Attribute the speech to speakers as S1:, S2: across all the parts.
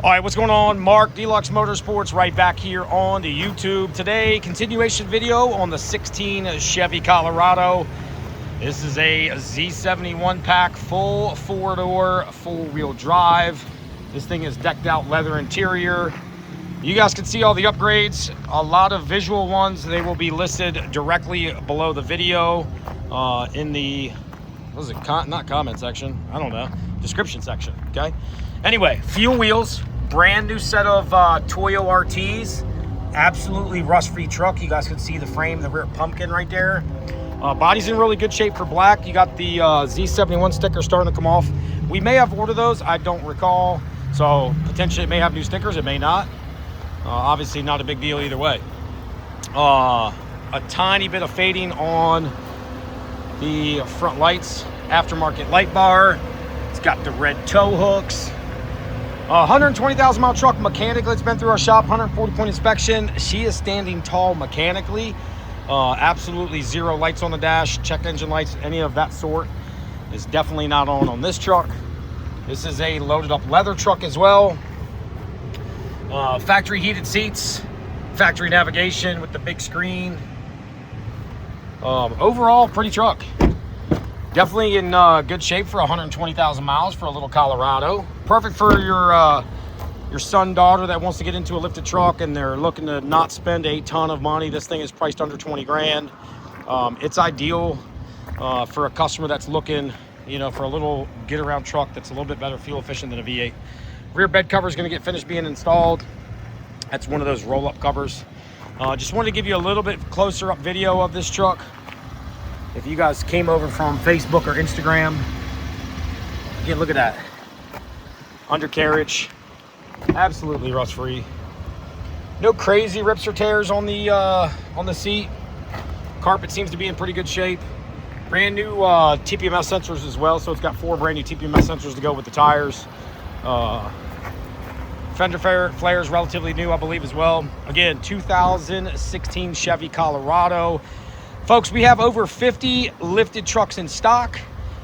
S1: All right, what's going on? Mark, Dlux Motorsports, right back here on the YouTube. Today, continuation video on the 16 Chevy Colorado. This is a Z71 pack, full four-door, four-wheel drive. This thing is decked out leather interior. You guys can see all the upgrades, a lot of visual ones. They will be listed directly below the video in the, what is it, not comment section, I don't know, description section, okay? Anyway, fuel wheels, brand new set of Toyo RTs, absolutely rust-free truck. You guys can see the frame, the rear pumpkin right there. Body's in really good shape for black. You got the Z71 sticker starting to come off. We may have ordered those, I don't recall. So potentially it may have new stickers, it may not. Obviously not a big deal either way. A tiny bit of fading on the front lights, aftermarket light bar. It's got the red tow hooks. 120,000 mile truck mechanically. It's been through our shop, 140 point inspection. She is standing tall mechanically. Absolutely zero lights on the dash, check engine lights, any of that sort is definitely not on this truck. This is a loaded up leather truck as well. Factory heated seats, factory navigation with the big screen. Overall, pretty truck. Definitely in good shape for 120,000 miles for a little Colorado. Perfect for your son, daughter that wants to get into a lifted truck and they're looking to not spend a ton of money. This thing is priced under 20 grand. It's ideal for a customer that's looking, you know, for a little get around truck that's a little bit better fuel efficient than a V8. Rear bed cover is going to get finished being installed. That's one of those roll-up covers. Just wanted to give you a little bit closer up video of this truck. If you guys came over from Facebook or Instagram, again, look at that. Undercarriage, absolutely rust-free. No crazy rips or tears on the seat. Carpet seems to be in pretty good shape. Brand new TPMS sensors as well, so it's got 4 brand new TPMS sensors to go with the tires. Fender flare is relatively new, I believe, as well. Again, 2016 Chevy Colorado. Folks, we have over 50 lifted trucks in stock.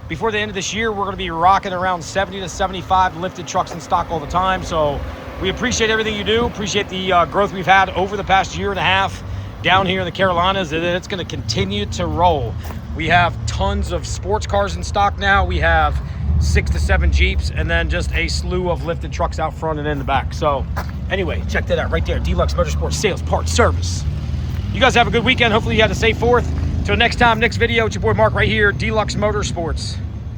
S1: Before the end of this year, we're going to be rocking around 70 to 75 lifted trucks in stock all the time. So we appreciate everything you do. Appreciate the growth we've had over the past year and a half down here in the Carolinas, and it's going to continue to roll. We have tons of sports cars in stock now. We have 6 to 7 Jeeps, and then just a slew of lifted trucks out front and in the back. So anyway, check that out right there. Dlux Motorsports Sales, Parts, Service. You guys have a good weekend. Hopefully you had a safe 4th. Till next time, next video, it's your boy Mark right here, Dlux Motorsports.